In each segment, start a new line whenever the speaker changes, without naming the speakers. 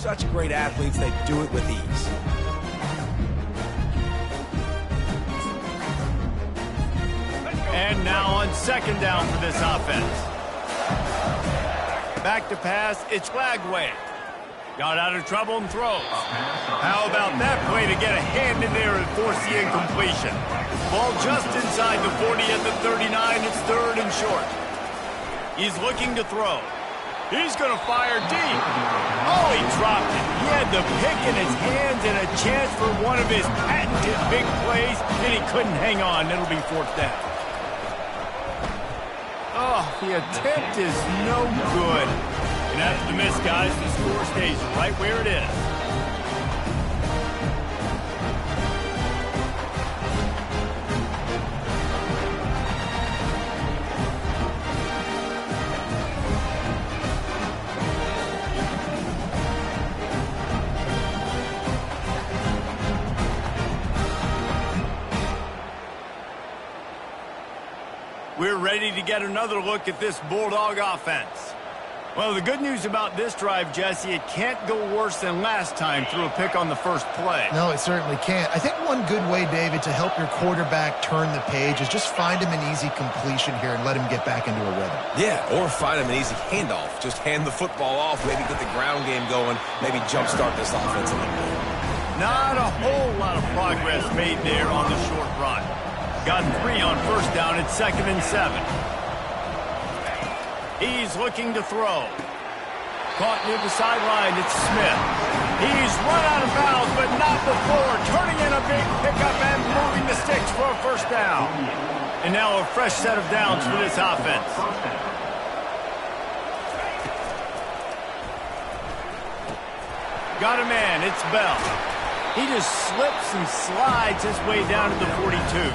such great athletes, they do it with ease.
And now on second down for this offense. Back to pass, it's Flagway. Got out of trouble and throws. How about that play to get a hand in there and force the incompletion? Ball just inside the 40 at the 39. It's third and short. He's looking to throw. He's going to fire deep. Oh, he dropped it. He had the pick in his hands and a chance for one of his patented big plays, and he couldn't hang on. It'll be fourth down. Oh, the attempt is no good. And after the miss, guys, the score stays right where it is. We're ready to get another look at this Bulldog offense. Well, the good news about this drive, Jesse, it can't go worse than last time through a pick on the first play.
No, it certainly can't. I think one good way, David, to help your quarterback turn the page is just find him an easy completion here and let him get back into a rhythm.
Yeah, or find him an easy handoff. Just hand the football off, maybe get the ground game going, maybe jumpstart this offense a little bit.
Not a whole lot of progress made there on the short run. Got 3 on first down at 2nd and 7. He's looking to throw. Caught near the sideline, it's Smith. He's run out of bounds, but not before. Turning in a big pickup and moving the sticks for a first down. And now a fresh set of downs for this offense. Got a man, it's Bell. He just slips and slides his way down to the 42.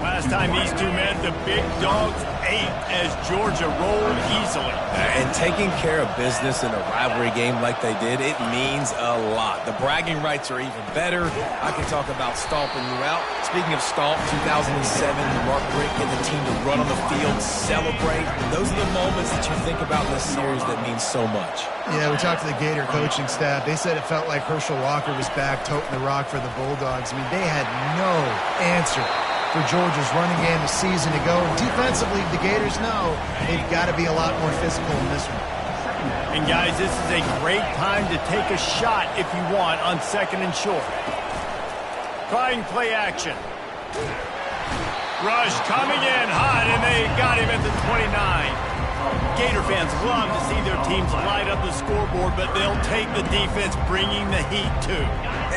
Last time these two met, the big dogs ate as Georgia rolled easily.
And taking care of business in a rivalry game like they did, it means a lot. The bragging rights are even better. I can talk about stomping you out. Speaking of stomp, 2007, Mark Richt get the team to run on the field, celebrate. Those are the moments that you think about in this series that mean so much.
Yeah, we talked to the Gator coaching staff. They said it felt like Herschel Walker was back toting the rock for the Bulldogs. I mean, they had no answer for Georgia's running game a season ago. And defensively, the Gators know they've got to be a lot more physical in this one.
And guys, this is a great time to take a shot if you want on 2nd and short. Trying play action. Rush coming in hot, and they got him at the 29. Gator fans love to see their teams light up the scoreboard, but they'll take the defense bringing the heat too.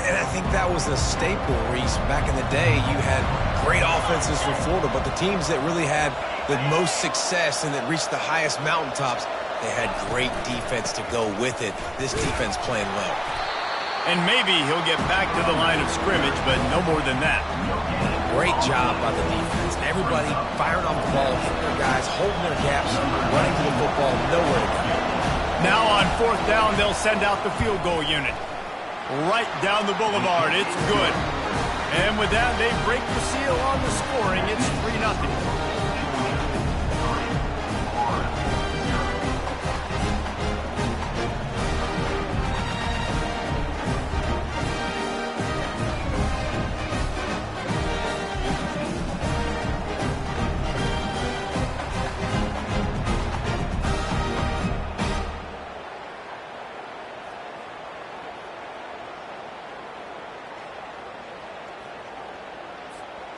And I think that was a staple, Reese. Back in the day, you had great offenses for Florida, but the teams that really had the most success and that reached the highest mountaintops, they had great defense to go with it. This defense playing well.
And maybe he'll get back to the line of scrimmage, but no more than that.
Great job by the defense. Everybody firing off the ball, hitting their guys, holding their gaps, running to the football, nowhere to go.
Now on 4th down, they'll send out the field goal unit. Right down the boulevard, it's good. And with that, they break the seal on the scoring. It's 3-0.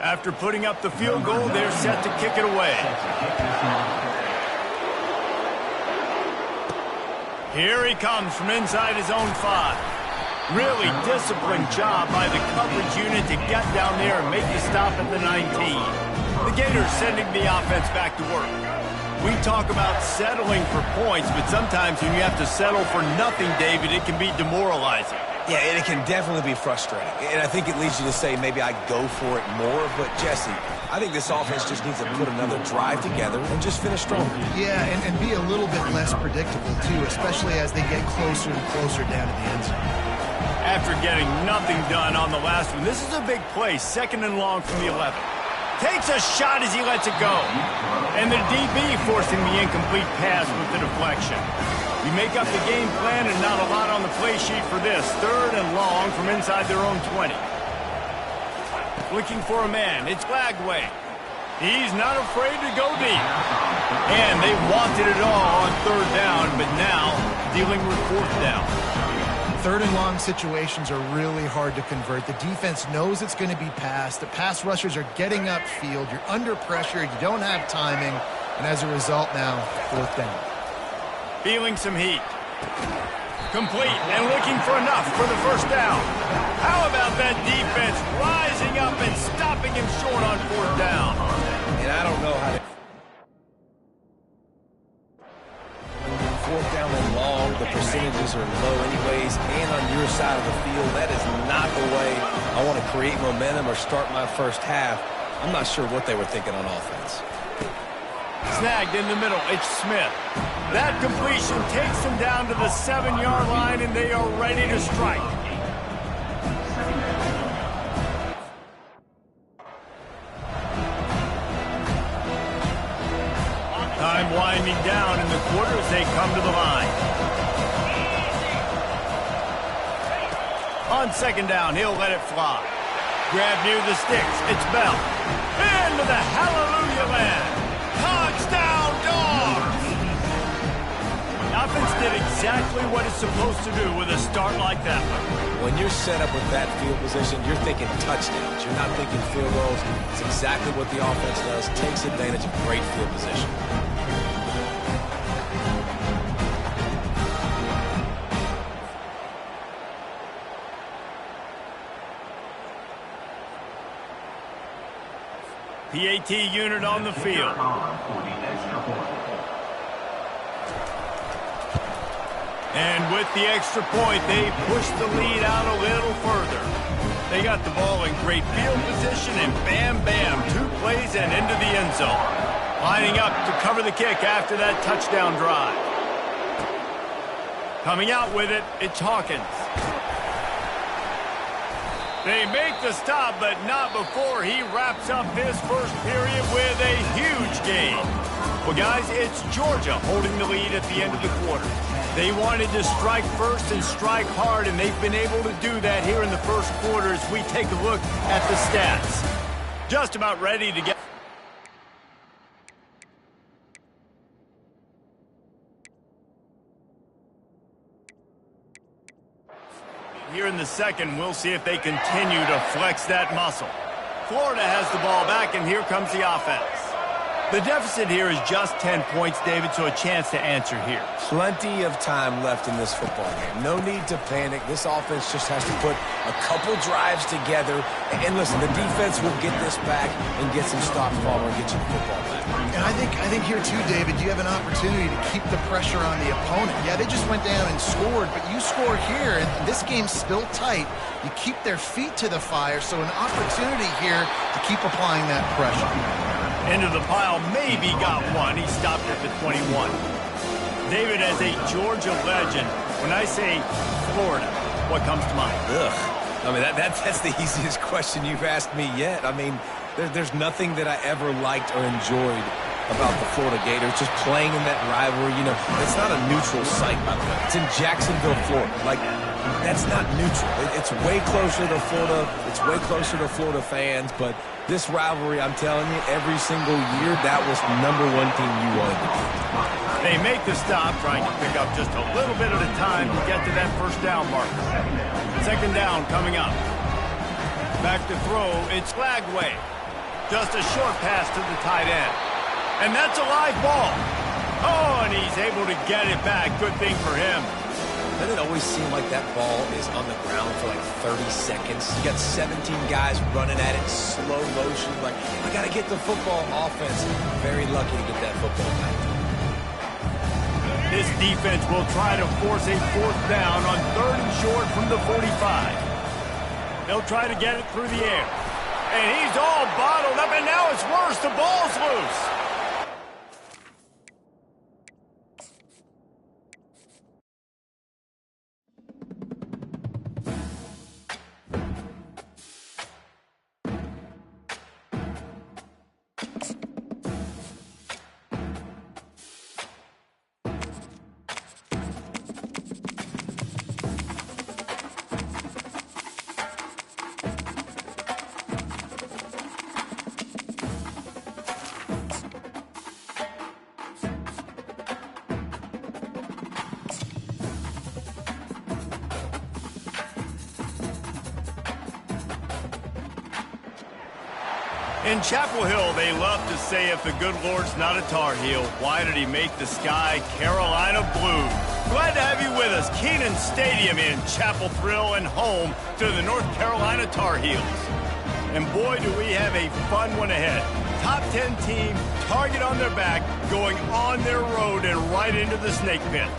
After putting up the field goal, they're set to kick it away. Here he comes from inside his own 5. Really disciplined job by the coverage unit to get down there and make the stop at the 19. The Gators sending the offense back to work. We talk about settling for points, but sometimes when you have to settle for nothing, David, it can be demoralizing.
Yeah, and it can definitely be frustrating. And I think it leads you to say maybe I go for it more. But, Jesse, I think this offense just needs to put another drive together and just finish strong.
Yeah, and be a little bit less predictable, too, especially as they get closer and closer down to the end zone.
After getting nothing done on the last one, this is a big play, 2nd and long from the 11. Takes a shot as he lets it go. And the DB forcing the incomplete pass with the deflection. You make up the game plan and not a lot on the play sheet for this. 3rd and long from inside their own 20. Looking for a man. It's Lagway. He's not afraid to go deep. And they wanted it all on 3rd down, but now dealing with 4th down.
3rd and long situations are really hard to convert. The defense knows it's going to be passed. The pass rushers are getting upfield. You're under pressure. You don't have timing. And as a result now, 4th down.
Feeling some heat. Complete and looking for enough for the 1st down. How about that defense rising up and stopping him short on 4th down?
And I don't know how to... 4th down and long, the percentages are low anyways, and on your side of the field, that is not the way I want to create momentum or start my first half. I'm not sure what they were thinking on offense.
Snagged in the middle, it's Smith. That completion takes them down to the 7-yard line, and they are ready to strike. Time winding down in the quarter as they come to the line. On 2nd down, he'll let it fly. Grab near the sticks, it's Bell. Into the hallelujah land. Touchdown, Dogs! The offense did exactly what it's supposed to do with a start like that one.
When you're set up with that field position, you're thinking touchdowns. You're not thinking field goals. It's exactly what the offense does. Takes advantage of great field position.
PAT unit on the field. And with the extra point, they push the lead out a little further. They got the ball in great field position, and bam, bam, 2 plays and into the end zone. Lining up to cover the kick after that touchdown drive. Coming out with it, it's Hawkins. They make the stop, but not before he wraps up this first period with a huge gain. Well, guys, it's Georgia holding the lead at the end of the quarter. They wanted to strike first and strike hard, and they've been able to do that here in the first quarter as we take a look at the stats. Just about ready to get... Here in the second, we'll see if they continue to flex that muscle. Florida has the ball back, and here comes the offense. The deficit here is just 10 points, David, so a chance to answer here.
Plenty of time left in this football game. No need to panic. This offense just has to put a couple drives together. And listen, the defense will get this back and get some stops following and get you the football back.
And I think here too, David, you have an opportunity to keep the pressure on the opponent. Yeah, they just went down and scored, but you score here, and this game's still tight. You keep their feet to the fire, so an opportunity here to keep applying that pressure.
Into the pile, maybe got one. He stopped at the 21. David, as a Georgia legend, when I say Florida, what comes to mind?
Ugh. I mean, that's the easiest question you've asked me yet. I mean, there's nothing that I ever liked or enjoyed about the Florida Gators, just playing in that rivalry. You know, it's not a neutral site, by the way. It's in Jacksonville, Florida. Like, that's not neutral. It's way closer to Florida. It's way closer to Florida fans, but this rivalry, I'm telling you, every single year, that was #1 team you wanted to beat.
They make the stop, trying to pick up just a little bit at a time to get to that first down marker. 2nd down coming up. Back to throw, it's Lagway. Just a short pass to the tight end. And that's a live ball. Oh, and he's able to get it back. Good thing for him.
Doesn't it always seem like that ball is on the ground for like 30 seconds? You got 17 guys running at it, slow motion. Like, I got to get the football. Offense, very lucky to get that football back.
This defense will try to force a 4th down on 3rd and short from the 45. They'll try to get it through the air. And he's all bottled up, and now it's worse. The ball's loose. In Chapel Hill, they love to say if the good Lord's not a Tar Heel, why did he make the sky Carolina blue? Glad to have you with us. Kenan Stadium in Chapel Thrill and home to the North Carolina Tar Heels. And boy, do we have a fun one ahead. Top 10 team, target on their back, going on their road and right into the snake pit.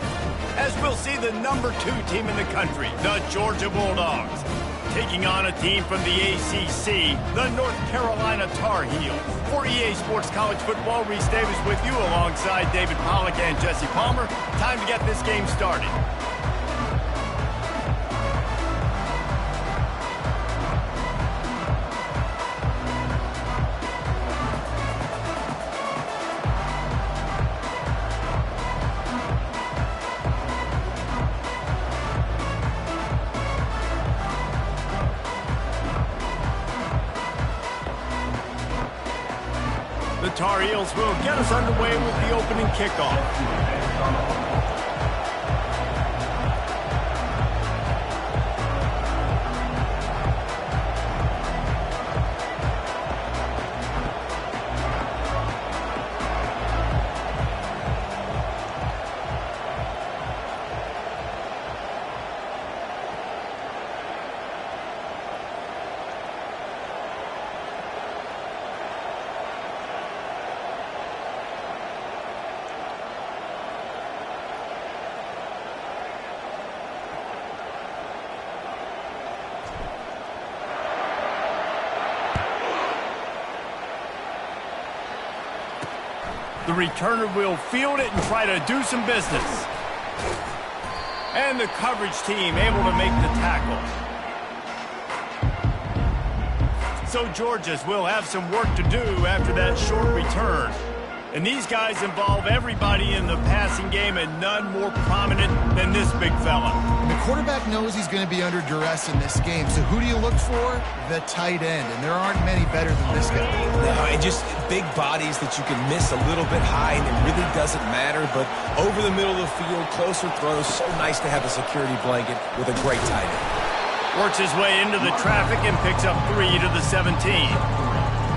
As we'll see the number 2 team in the country, the Georgia Bulldogs, taking on a team from the ACC, the North Carolina Tar Heels. For EA Sports College Football, Reese Davis with you alongside David Pollack and Jesse Palmer. Time to get this game started. The Tar Heels will get us underway with the opening kickoff. The returner will field it and try to do some business. And the coverage team able to make the tackle. So Georgia's will have some work to do after that short return. And these guys involve everybody in the passing game, and none more prominent than this big fella.
And the quarterback knows he's going to be under duress in this game. So who do you look for? The tight end. And there aren't many better than this guy.
No, and just big bodies that you can miss a little bit high, and it really doesn't matter. But over the middle of the field, closer throws, so nice to have a security blanket with a great tight end.
Works his way into the traffic and picks up 3 to the 17.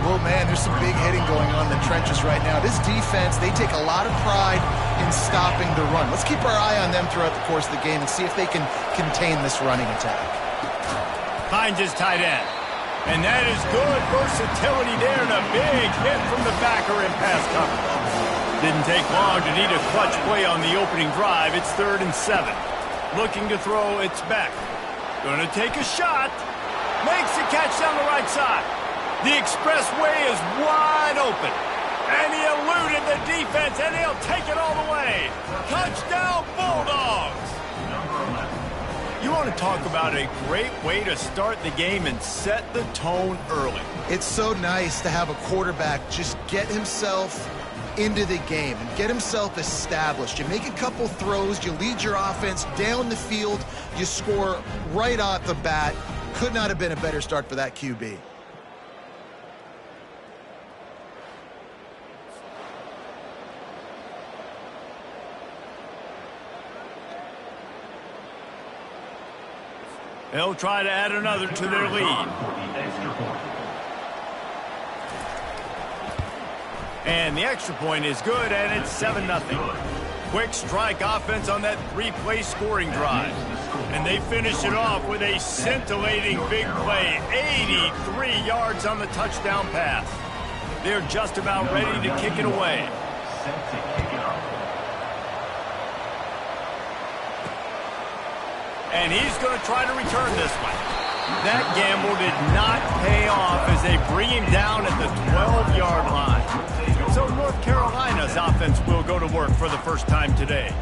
Well, man, there's some big hitting going on in the trenches right now. This defense, they take a lot of pride in stopping the run. Let's keep our eye on them throughout the course of the game and see if they can contain this running attack.
Finds his tight end. And that is good versatility there, and a big hit from the backer in pass coverage. Didn't take long to need a clutch play on the opening drive. It's 3rd and 7. Looking to throw, it's Beck. Gonna take a shot. Makes the catch down the right side. The expressway is wide open. And he eluded the defense, and he'll take it all the way. Touchdown, Bulldogs! You want to talk about a great way to start the game and set the tone early.
It's so nice to have a quarterback just get himself into the game and get himself established. You make a couple throws, you lead your offense down the field, you score right off the bat. Could not have been a better start for that QB.
They'll try to add another to their lead. And the extra point is good, and it's 7-0. Quick strike offense on that 3-play scoring drive. And they finish it off with a scintillating big play. 83 yards on the touchdown pass. They're just about ready to kick it away. And he's going to try to return this one. That gamble did not pay off as they bring him down at the 12-yard line. So North Carolina's offense will go to work for the first time today.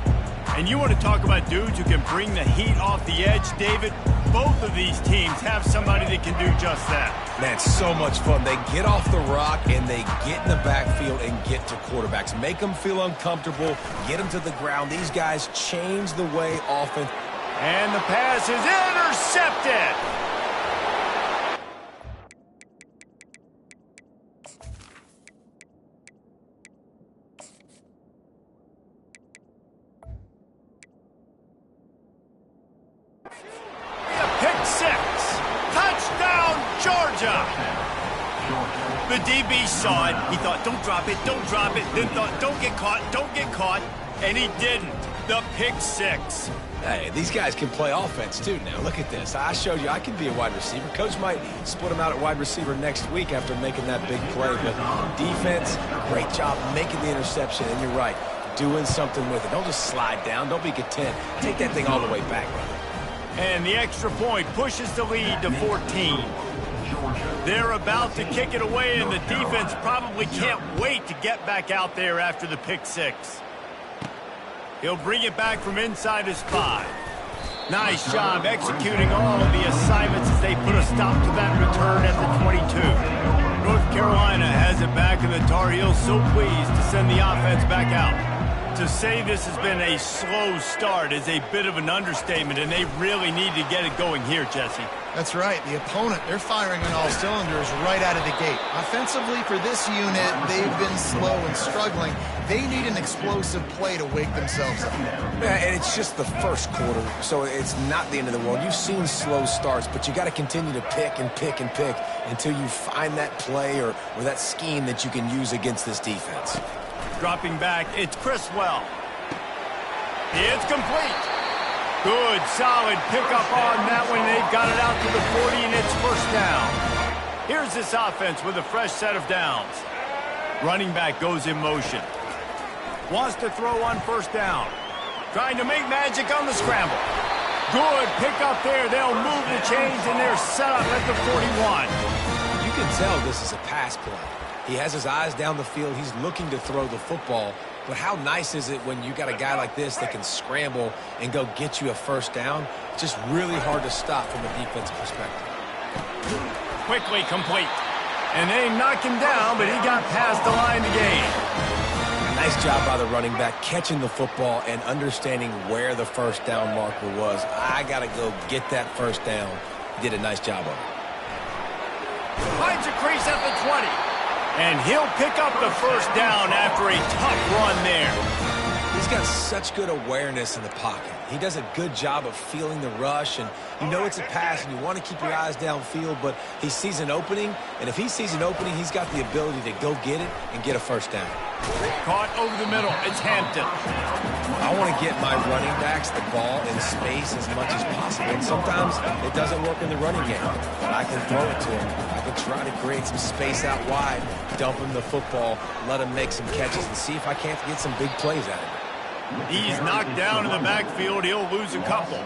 And you want to talk about dudes who can bring the heat off the edge, David? Both of these teams have somebody that can do just that.
Man, so much fun. They get off the rock and they get in the backfield and get to quarterbacks. Make them feel uncomfortable, get them to the ground. These guys change the way offense.
And the pass is intercepted. A pick six. Touchdown, Georgia. The DB saw it. He thought, don't drop it, don't drop it. Then thought, don't get caught. And he didn't. The pick six.
Hey, these guys can play offense too now. Look at this. I showed you I can be a wide receiver. Coach might split them out at wide receiver next week after making that big play. But defense, great job making the interception. And you're right, doing something with it. Don't just slide down. Don't be content. Take that thing all the way back, brother.
And the extra point pushes the lead to 14. They're about to kick it away, and the defense probably can't wait to get back out there after the pick six. He'll bring it back from inside his 5. Nice job executing all of the assignments as they put a stop to that return at the 22. North Carolina has it back, and the Tar Heels so pleased to send the offense back out. To say this has been a slow start is a bit of an understatement, and they really need to get it going here, Jesse.
That's right. The opponent, they're firing on all cylinders right out of the gate. Offensively, for this unit, they've been slow and struggling. They need an explosive play to wake themselves up.
Yeah, and it's just the first quarter, so it's not the end of the world. You've seen slow starts, but you got to continue to pick and pick and pick until you find that play or that scheme that you can use against this defense.
Dropping back, it's Criswell. It's complete. Good, solid pickup on that one. They've got it out to the 40, and it's first down. Here's this offense with a fresh set of downs. Running back goes in motion. Wants to throw on first down. Trying to make magic on the scramble. Good pickup there. They'll move the chains, and they're set up at the 41.
You can tell this is a pass play. He has his eyes down the field. He's looking to throw the football. But how nice is it when you got a guy like this that can scramble and go get you a first down? It's just really hard to stop from a defensive perspective.
Quickly complete. And they knock him down, but he got past the line to gain.
A nice job by the running back catching the football and understanding where the first down marker was. I got to go get that first down. He did a nice job of it.
Finds a crease at the 20. And he'll pick up the first down after a tough run there.
He's got such good awareness in the pocket. He does a good job of feeling the rush, and you know it's a pass, and you want to keep your eyes downfield, but he sees an opening, and if he sees an opening, he's got the ability to go get it and get a first down.
Caught over the middle. It's Hampton.
I want to get my running backs the ball in space as much as possible, and sometimes it doesn't work in the running game, but I can throw it to him. I can try to create some space out wide, dump him the football, let him make some catches, and see if I can't get some big plays out of it.
He's knocked down in the backfield. He'll lose a couple.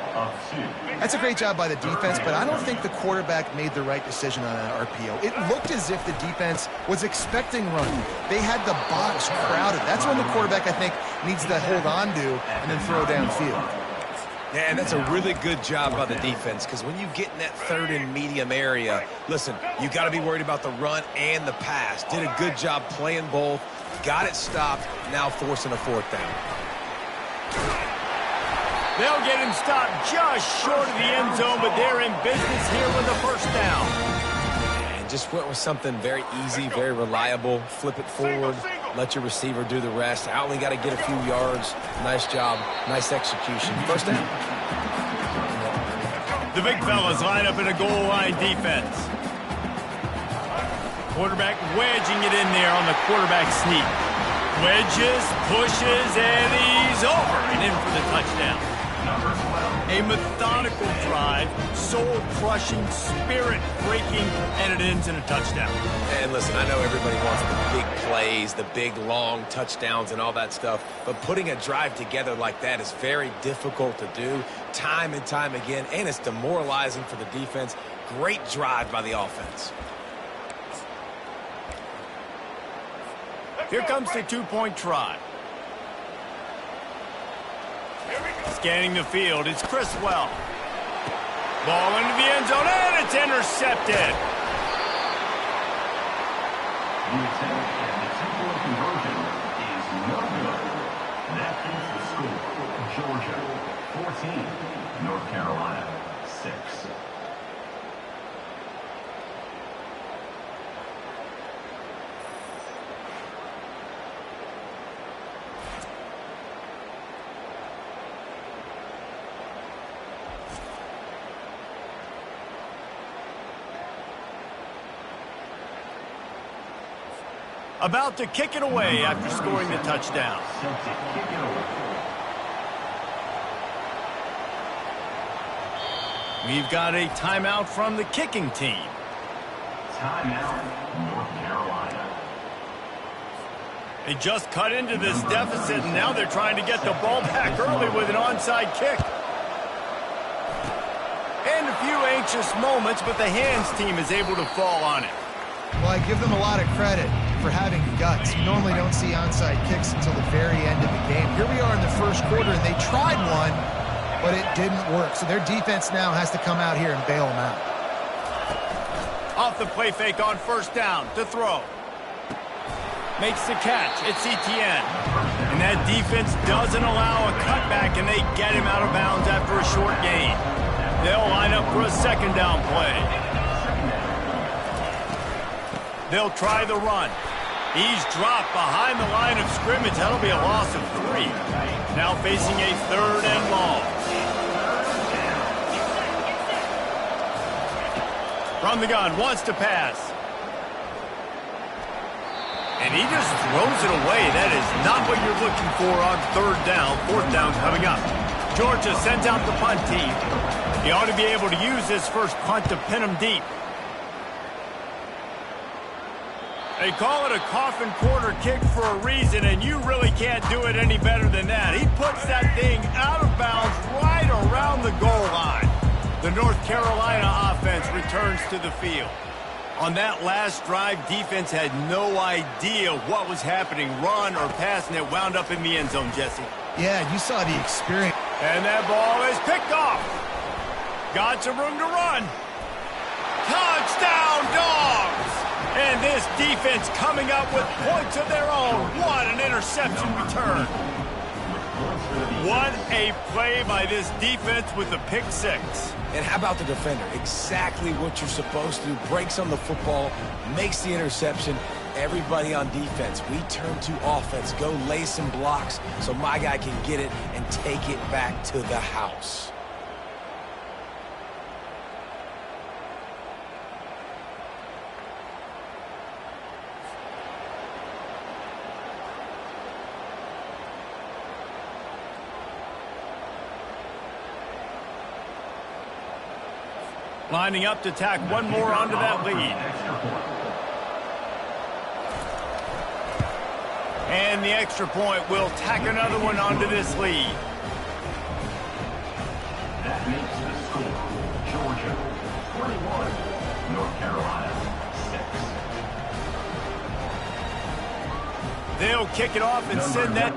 That's a great job by the defense, but I don't think the quarterback made the right decision on an RPO. It looked as if the defense was expecting running. They had the box crowded. That's when the quarterback, I think, needs to hold on to and then throw downfield.
Yeah, and that's a really good job by the defense, because when you get in that third and medium area, listen, you got to be worried about the run and the pass. Did a good job playing both, got it stopped, now forcing a fourth down.
They'll get him stopped just short of the end zone, but they're in business here with a first down.
And just went with something very easy, very reliable. Flip it forward, let your receiver do the rest. I only got to get a few yards. Nice job, nice execution. First down.
The big fellas line up in a goal line defense. Quarterback wedging it in there on the quarterback sneak. Wedges, pushes, and he's over and in for the touchdown. A methodical drive, soul-crushing, spirit-breaking, and it ends in a touchdown.
And listen, I know everybody wants the big plays, the big, long touchdowns and all that stuff, but putting a drive together like that is very difficult to do time and time again, and it's demoralizing for the defense. Great drive by the offense.
Here comes the two-point try. Scanning the field, it's Criswell. Ball into the end zone, and it's intercepted.
The attempt at the two-point conversion is no good. That is the score. Georgia, 14. North Carolina, 6.
About to kick it away after scoring the touchdown.
Set to kick it away.
We've got a timeout from the kicking team.
Timeout, North Carolina.
They just cut into this deficit, and now they're trying to get the ball back early with an onside kick. And a few anxious moments, but the hands team is able to fall on it.
Well, I give them a lot of credit for having guts. You normally don't see onside kicks until the very end of the game. Here we are in the first quarter, and they tried one, but it didn't work. So their defense now has to come out here and bail them out.
Off the play fake on first down to throw. Makes the catch. It's ETN. And that defense doesn't allow a cutback, and they get him out of bounds after a short gain. They'll line up for a second down play. They'll try the run. He's dropped behind the line of scrimmage. That'll be a loss of 3. Now facing a third and long. From the gun, wants to pass. And he just throws it away. That is not what you're looking for on third down. Fourth down coming up. Georgia sends out the punt team. He ought to be able to use this first punt to pin him deep. They call it a coffin corner kick for a reason, and you really can't do it any better than that. He puts that thing out of bounds right around the goal line. The North Carolina offense returns to the field. On that last drive, defense had no idea what was happening, run or pass, and it wound up in the end zone, Jesse.
Yeah, you saw the experience.
And that ball is picked off. Got some room to run. Touchdown, Dogs! And this defense coming up with points of their own. What an interception return. What a play by this defense with the pick six.
And how about the defender? Exactly what you're supposed to do. Breaks on the football, makes the interception. Everybody on defense, we turn to offense. Go lay some blocks so my guy can get it and take it back to the house.
Lining up to tack one more onto that lead. And the extra point will tack another one onto this lead.
That makes the score. Georgia, 21. North Carolina, 6.
They'll kick it off and send that